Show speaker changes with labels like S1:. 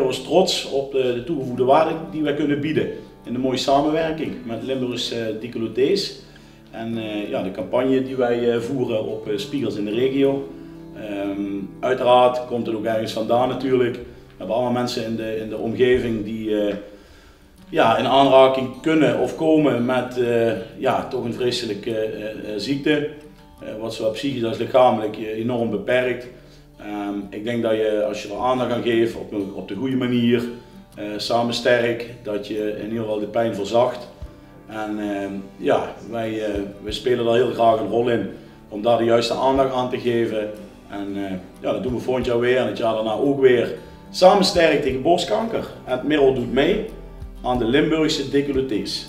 S1: Merels trots op de toegevoegde waarde die wij kunnen bieden in de mooie samenwerking met Limburgse décolletés. En ja, de campagne die wij voeren op spiegels in de regio. Uiteraard komt het ook ergens vandaan natuurlijk. We hebben allemaal mensen in de omgeving die ja, in aanraking kunnen of komen met ja, toch een vreselijke ziekte. Wat zowel psychisch als lichamelijk enorm beperkt. Ik denk dat je, als je er aandacht aan geeft op de goede manier, samen sterk, dat je in ieder geval de pijn verzacht. En ja, wij spelen daar heel graag een rol in om daar de juiste aandacht aan te geven. En ja, dat doen we volgend jaar weer en het jaar daarna ook weer. Samen sterk tegen borstkanker. En Merel doet mee aan de Limburgse décolletés.